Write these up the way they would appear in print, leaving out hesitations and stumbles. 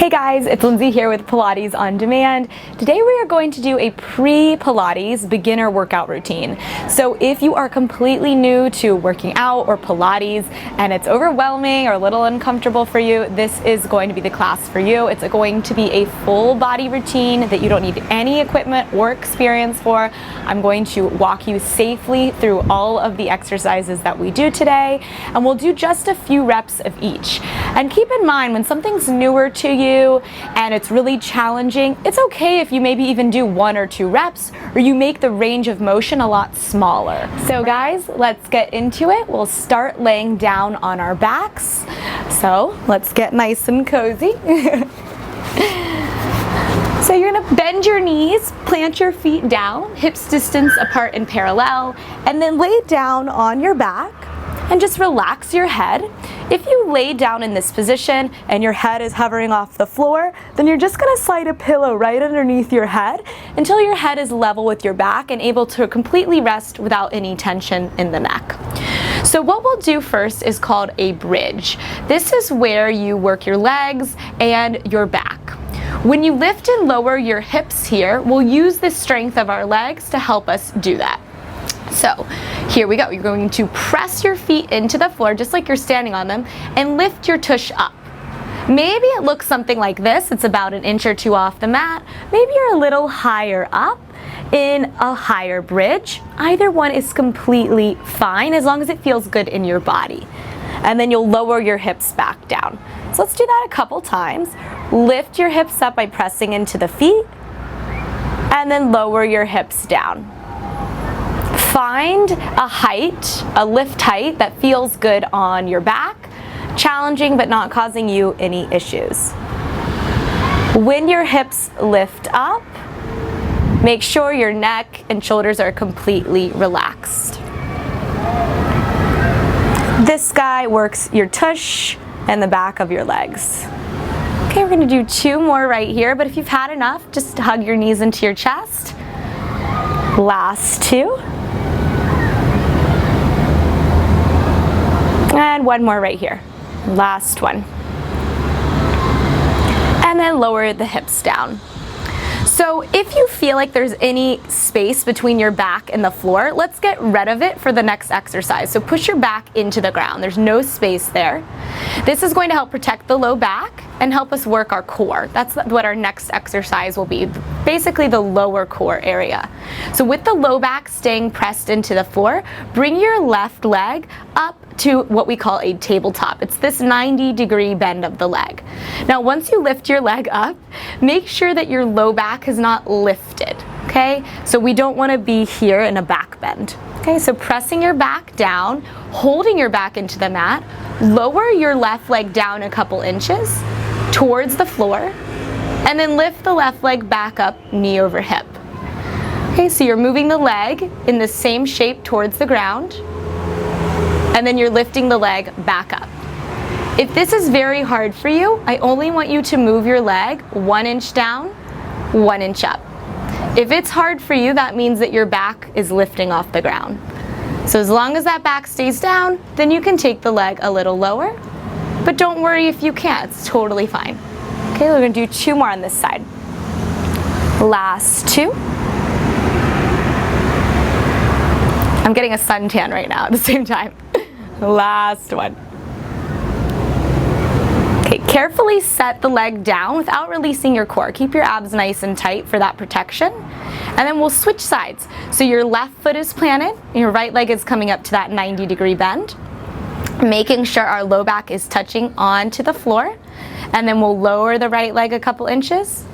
Hey guys, it's Lindsay here with Pilates On Demand. Today we are going to do a pre-Pilates beginner workout routine. So if you are completely new to working out or Pilates and it's overwhelming or a little uncomfortable for you, this is going to be the class for you. It's going to be a full body routine that you don't need any equipment or experience for. I'm going to walk you safely through all of the exercises that we do today, and we'll do just a few reps of each. And keep in mind, when something's newer to you and it's really challenging, it's okay if you maybe even do 1 or 2 reps, or you make the range of motion a lot smaller. So guys, let's get into it. We'll start laying down on our backs. So let's get nice and cozy. So you're gonna bend your knees, plant your feet down, hips distance apart and parallel, and then lay down on your back and just relax your head. If you lay down in this position and your head is hovering off the floor, then you're just gonna slide a pillow right underneath your head until your head is level with your back and able to completely rest without any tension in the neck. So what we'll do first is called a bridge. This is where you work your legs and your back. When you lift and lower your hips here, we'll use the strength of our legs to help us do that. So here we go. You're going to press your feet into the floor just like you're standing on them and lift your tush up. Maybe it looks something like this. It's about 1 inch or 2 off the mat. Maybe you're a little higher up in a higher bridge. Either one is completely fine as long as it feels good in your body. And then you'll lower your hips back down. So let's do that a couple times. Lift your hips up by pressing into the feet and then lower your hips down. Find a height, a lift height that feels good on your back, challenging but not causing you any issues. When your hips lift up, make sure your neck and shoulders are completely relaxed. This guy works your tush and the back of your legs. Okay, we're gonna do 2 more right here, but if you've had enough, just hug your knees into your chest. Last 2. And 1 more right here. Last one. And then lower the hips down. So if you feel like there's any space between your back and the floor, let's get rid of it for the next exercise. So push your back into the ground. There's no space there. This is going to help protect the low back and help us work our core. That's what our next exercise will be, basically the lower core area. So with the low back staying pressed into the floor, bring your left leg up to what we call a tabletop. It's this 90-degree bend of the leg. Now once you lift your leg up, make sure that your low back is not lifted, okay? So we don't want to be here in a back bend. Okay, so pressing your back down, holding your back into the mat, lower your left leg down a couple inches towards the floor, and then lift the left leg back up, knee over hip. Okay, so you're moving the leg in the same shape towards the ground, and then you're lifting the leg back up. If this is very hard for you, I only want you to move your leg 1 inch down, 1 inch up. If it's hard for you, that means that your back is lifting off the ground. So as long as that back stays down, then you can take the leg a little lower, but don't worry if you can't, it's totally fine. Okay, we're gonna do 2 more on this side. Last 2. I'm getting a suntan right now at the same time. Last one. Okay, carefully set the leg down without releasing your core. Keep your abs nice and tight for that protection. And then we'll switch sides. So your left foot is planted, and your right leg is coming up to that 90-degree bend, making sure our low back is touching onto the floor. And then we'll lower the right leg a couple inches,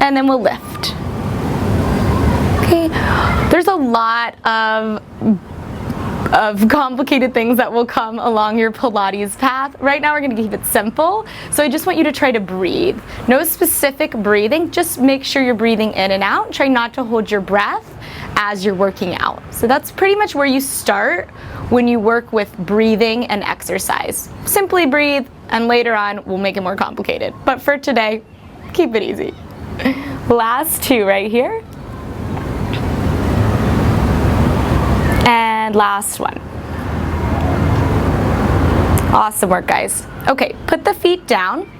and then we'll lift. Okay, there's a lot of complicated things that will come along your Pilates path. Right now we're going to keep it simple, so I just want you to try to breathe. No specific breathing, just make sure you're breathing in and out. Try not to hold your breath as you're working out. So that's pretty much where you start when you work with breathing and exercise. Simply breathe, and later on we'll make it more complicated. But for today, keep it easy. Last 2 right here. And last one. Awesome work, guys. Okay, put the feet down.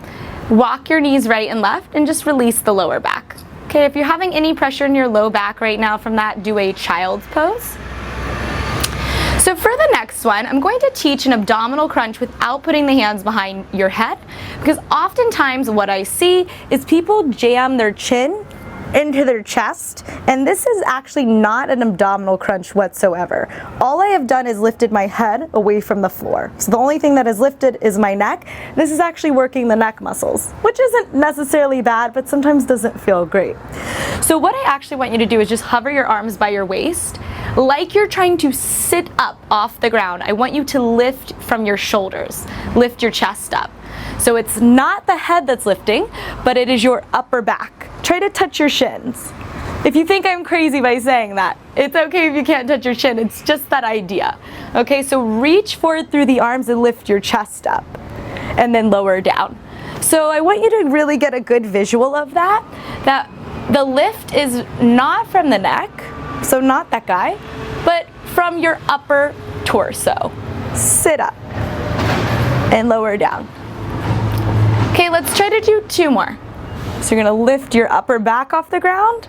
Walk your knees right and left and just release the lower back. Okay, if you're having any pressure in your low back right now from that, do a child's pose. So for the next one, I'm going to teach an abdominal crunch without putting the hands behind your head, because oftentimes what I see is people jam their chin into their chest, and this is actually not an abdominal crunch whatsoever. All I have done is lifted my head away from the floor. So the only thing that is lifted is my neck. This is actually working the neck muscles, which isn't necessarily bad, but sometimes doesn't feel great. So what I actually want you to do is just hover your arms by your waist, like you're trying to sit up off the ground. I want you to lift from your shoulders, lift your chest up. So it's not the head that's lifting, but it is your upper back. Try to touch your shins. If you think I'm crazy by saying that, it's okay if you can't touch your chin, it's just that idea. Okay, so reach forward through the arms and lift your chest up, and then lower down. So I want you to really get a good visual of that, that the lift is not from the neck, so not that guy, but from your upper torso. Sit up and lower down. Okay, let's try to do 2 more. So you're gonna lift your upper back off the ground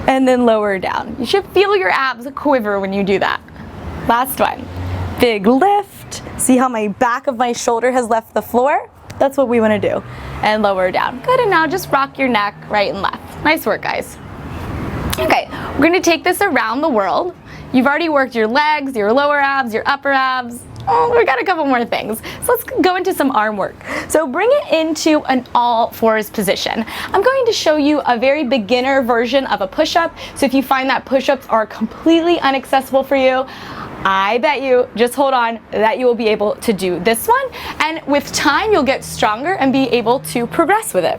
and then lower down. You should feel your abs quiver when you do that. Last one. Big lift. See how my back of my shoulder has left the floor? That's what we wanna do. And lower down. Good, and now just rock your neck right and left. Nice work, guys. Okay, we're gonna take this around the world. You've already worked your legs, your lower abs, your upper abs. Oh, we got a couple more things. So let's go into some arm work. So bring it into an all fours position. I'm going to show you a very beginner version of a push-up. So if you find that push-ups are completely inaccessible for you, I bet you, just hold on, that you will be able to do this one. And with time, you'll get stronger and be able to progress with it.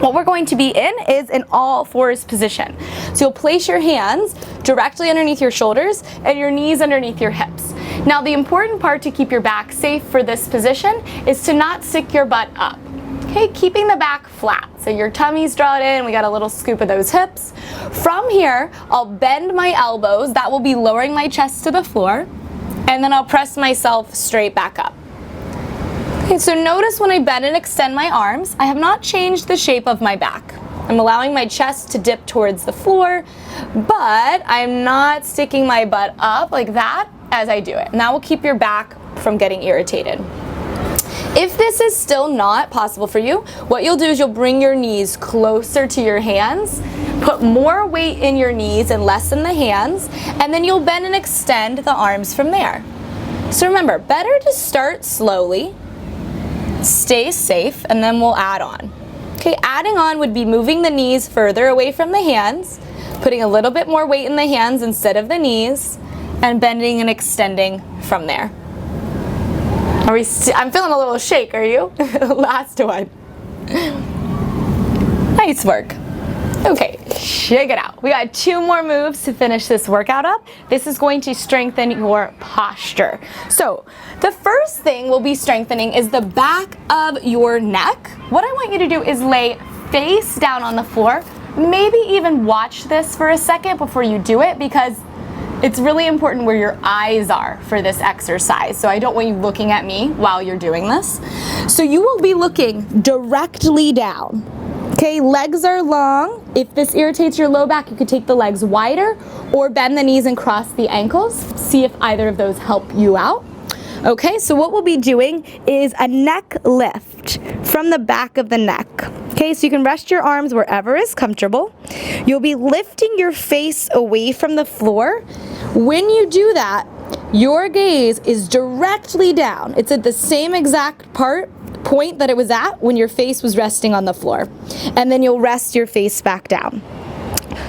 What we're going to be in is an all fours position. So you'll place your hands directly underneath your shoulders and your knees underneath your hips. Now the important part to keep your back safe for this position is to not stick your butt up. Okay, keeping the back flat. So your tummy's drawn in, we got a little scoop of those hips. From here, I'll bend my elbows, that will be lowering my chest to the floor, and then I'll press myself straight back up. Okay, so notice when I bend and extend my arms, I have not changed the shape of my back. I'm allowing my chest to dip towards the floor, but I'm not sticking my butt up like that as I do it. And that will keep your back from getting irritated. If this is still not possible for you, what you'll do is you'll bring your knees closer to your hands, put more weight in your knees and less in the hands, and then you'll bend and extend the arms from there. So remember, better to start slowly, stay safe, and then we'll add on. Okay, adding on would be moving the knees further away from the hands, putting a little bit more weight in the hands instead of the knees, and bending and extending from there. I'm feeling a little shake, are you? Last one. Nice work. Okay, shake it out. We got 2 more moves to finish this workout up. This is going to strengthen your posture. So the first thing we'll be strengthening is the back of your neck. What I want you to do is lay face down on the floor. Maybe even watch this for a second before you do it, because it's really important where your eyes are for this exercise. So I don't want you looking at me while you're doing this. So you will be looking directly down. Okay, legs are long. If this irritates your low back, you could take the legs wider or bend the knees and cross the ankles. See if either of those help you out. Okay, so what we'll be doing is a neck lift from the back of the neck. Okay, so you can rest your arms wherever is comfortable. You'll be lifting your face away from the floor. When you do that, your gaze is directly down. It's at the same exact point that it was at when your face was resting on the floor. And then you'll rest your face back down.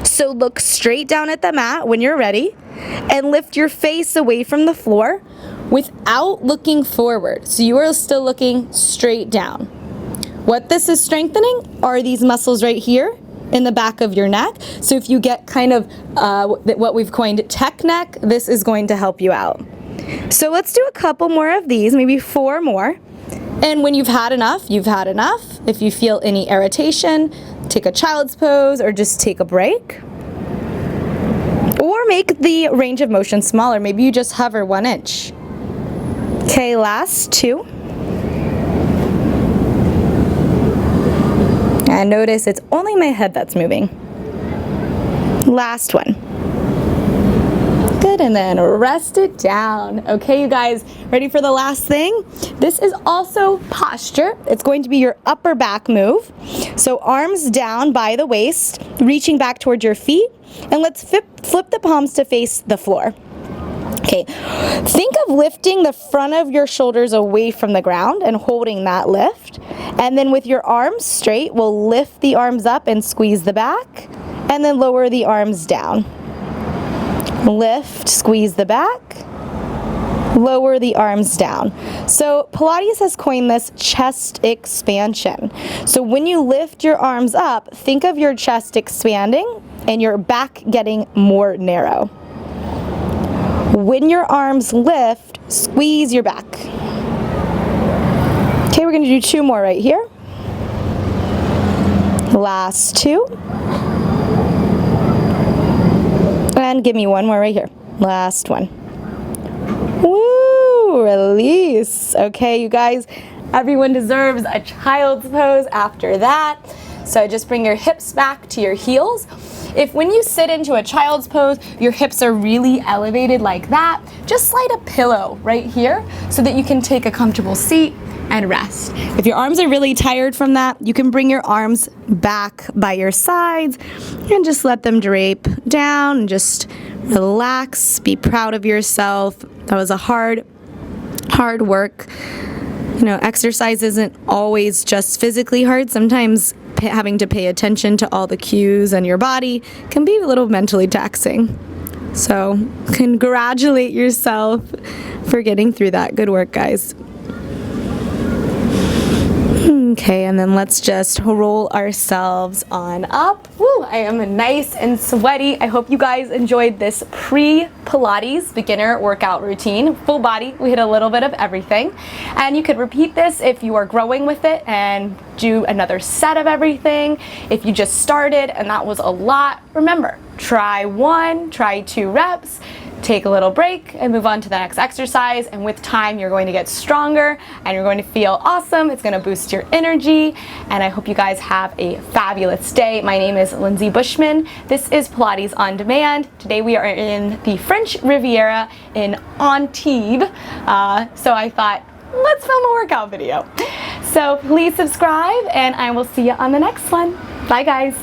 So look straight down at the mat when you're ready and lift your face away from the floor without looking forward. So you are still looking straight down. What this is strengthening are these muscles right here in the back of your neck. So if you get kind of what we've coined tech neck, this is going to help you out. So let's do a couple more of these, maybe 4 more. And when you've had enough, you've had enough. If you feel any irritation, take a child's pose or just take a break. Or make the range of motion smaller. Maybe you just hover 1 inch. Okay, last 2. And notice it's only my head that's moving. Last one. Good, and then rest it down. Okay, you guys, ready for the last thing? This is also posture. It's going to be your upper back move. So arms down by the waist, reaching back towards your feet, and let's flip the palms to face the floor. Okay, think of lifting the front of your shoulders away from the ground and holding that lift. And then with your arms straight, we'll lift the arms up and squeeze the back, and then lower the arms down. Lift, squeeze the back, lower the arms down. So Pilates has coined this chest expansion. So when you lift your arms up, think of your chest expanding and your back getting more narrow. When your arms lift, squeeze your back. Okay, we're going to do 2 more right here. Last 2. And give me 1 more right here. Last one. Woo! Release. Okay, you guys, everyone deserves a child's pose after that. So just bring your hips back to your heels. If when you sit into a child's pose, your hips are really elevated like that, just slide a pillow right here so that you can take a comfortable seat and rest. If your arms are really tired from that, you can bring your arms back by your sides and just let them drape down and just relax. Be proud of yourself. That was a hard work. You know, exercise isn't always just physically hard. Sometimes having to pay attention to all the cues in your body can be a little mentally taxing. So congratulate yourself for getting through that. Good work, guys. Okay, and then let's just roll ourselves on up. Woo, I am nice and sweaty. I hope you guys enjoyed this pre-Pilates beginner workout routine. Full body, we hit a little bit of everything. And you could repeat this if you are growing with it and do another set of everything. If you just started and that was a lot, remember, try 1, try 2 reps, take a little break and move on to the next exercise, and with time you're going to get stronger and you're going to feel awesome. It's going to boost your energy, and I hope you guys have a fabulous day. My name is Lindsay Bushman. This is Pilates on Demand. Today we are in the French Riviera in Antibes, so I thought, let's film a workout video. So please subscribe and I will see you on the next one. Bye guys.